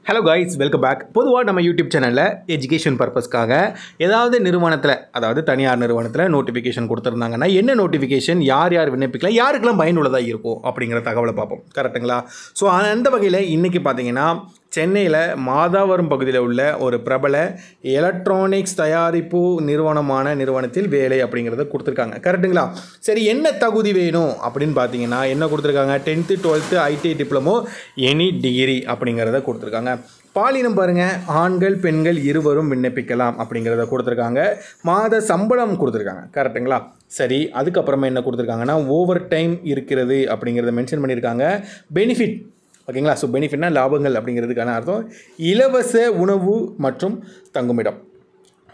Hello guys, welcome back. பொதுவாக நம்ம YouTube சேனலில் எஜுகேஷன் பர்பஸ்க்காக ஏதாவது நிறுவனத்தில், அதாவது தனியார் நிறுவனத்தில் நோட்டிஃபிகேஷன் கொடுத்துருந்தாங்கன்னா என்ன நோட்டிஃபிகேஷன், யார் யார் விண்ணப்பிக்கலாம், யாருக்கெல்லாம் பயனுள்ளதாக இருக்கும் அப்படிங்கிற தகவலை பார்ப்போம். கரெக்டுங்களா? ஸோ அந்த வகையில் இன்றைக்கி பார்த்தீங்கன்னா சென்னையில் மாதாவரம் பகுதியில் உள்ள ஒரு பிரபல எலக்ட்ரானிக்ஸ் தயாரிப்பு நிறுவனத்தில் வேலை அப்படிங்கிறத கொடுத்துருக்காங்க. கரெக்டுங்களா? சரி, என்ன தகுதி வேணும் அப்படின்னு பார்த்தீங்கன்னா என்ன கொடுத்துருக்காங்க? 10th 12th ITI diploma any degree அப்படிங்கிறத கொடுத்துருக்காங்க. பாலினம் பாருங்கள், ஆண்கள் பெண்கள் இருவரும் விண்ணப்பிக்கலாம் அப்படிங்கிறத கொடுத்துருக்காங்க. மாத சம்பளம் கொடுத்துருக்காங்க. கரெக்டுங்களா? சரி, அதுக்கப்புறமா என்ன கொடுத்துருக்காங்கன்னா ஓவர் டைம் இருக்கிறது அப்படிங்கிறத மென்ஷன் பண்ணியிருக்காங்க. பெனிஃபிட், ஓகேங்களா? ஸோ பெனிஃபிட்னா லாபங்கள் அப்படிங்கிறதுக்கான அர்த்தம். இலவச உணவு மற்றும் தங்குமிடம்,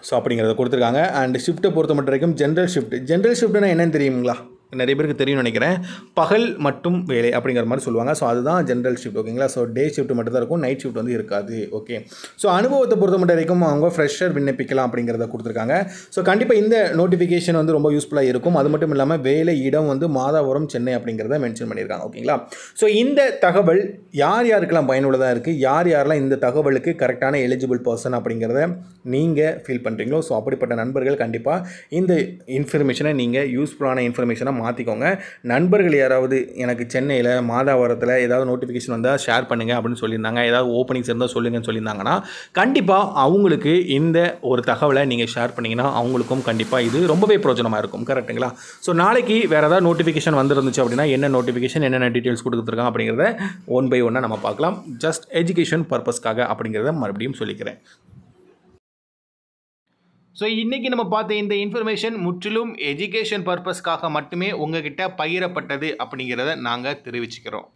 ஸோ அப்படிங்கிறத கொடுத்துருக்காங்க. அண்ட் ஷிஃப்ட்டை பொறுத்த மட்டும் வரைக்கும் ஜென்ரல் ஷிஃப்ட்னா என்னென்னு தெரியுங்களா? நிறைய பேருக்கு தெரியும்னு நினைக்கிறேன். பகல் மட்டும் வேலை அப்படிங்கிற மாதிரி சொல்லுவாங்க. ஸோ அதுதான் ஜென்ரல் ஷிஃப்ட், ஓகேங்களா? ஸோ டே ஷிஃப்ட் மட்டும் தான் இருக்கும், நைட் ஷிஃப்ட் வந்து இருக்காது. ஓகே, ஸோ அனுபவத்தை பொறுத்த மட்டும் வரைக்கும் அவங்க ஃப்ரெஷர் விண்ணப்பிக்கலாம் அப்படிங்கிறத கொடுத்துருக்காங்க. ஸோ கண்டிப்பாக இந்த நோட்டிஃபிகேஷன் வந்து ரொம்ப யூஸ்ஃபுல்லாக இருக்கும். அது மட்டும் இல்லாமல் வேலை இடம் வந்து மாதாவரம் சென்னை அப்படிங்கிறத மென்ஷன் பண்ணியிருக்காங்க. ஓகேங்களா? ஸோ இந்த தகவல் யார் யாருக்கெல்லாம் பயனுள்ளதாக இருக்குது, யார் யாரெல்லாம் இந்த தகவலுக்கு கரெக்டான எலிஜிபிள் பர்சன் அப்படிங்கிறத நீங்கள் ஃபீல் பண்ணுறீங்களோ, ஸோ அப்படிப்பட்ட நண்பர்கள் கண்டிப்பாக இந்த இன்ஃபர்மேஷனை நீங்கள் யூஸ்ஃபுல்லான இன்ஃபர்மேஷனை மாற்றிக்கோங்க. நண்பர்கள் யாராவது எனக்கு சென்னையில் மாதாவரத்தில் ஏதாவது நோட்டிஃபிகேஷன் வந்தால் ஷேர் பண்ணுங்கள் அப்படின்னு சொல்லியிருந்தாங்க, ஏதாவது ஓப்பனிங்ஸ் இருந்தால் சொல்லுங்கன்னு சொல்லியிருந்தாங்கன்னா கண்டிப்பாக அவங்களுக்கு இந்த ஒரு தகவலை நீங்கள் ஷேர் பண்ணிங்கன்னா அவங்களுக்கும் கண்டிப்பாக இது ரொம்பவே பிரயோஜனமாக இருக்கும். கரெக்டுங்களா? ஸோ நாளைக்கு வேறு ஏதாவது நோட்டிஃபிகேஷன் வந்துருந்துச்சு அப்படின்னா என்ன நோட்டிஃபிகேஷன், என்னென்ன டீட்டெயில்ஸ் கொடுத்துருக்காங்க அப்படிங்கிறத ஒன் பை ஒன்னாக நம்ம பார்க்கலாம். ஜஸ்ட் எஜுகேஷன் பர்பஸ்க்காக அப்படிங்கிறத மறுபடியும் சொல்லிக்கிறேன். ஸோ இன்றைக்கி நம்ம பார்த்த இந்த இன்ஃபர்மேஷன் முற்றிலும் எஜுகேஷன் பர்பஸ்க்காக மட்டுமே உங்ககிட்ட பகிரப்பட்டது அப்படிங்கிறத நாங்கள் தெரிவிச்சுக்கிறோம்.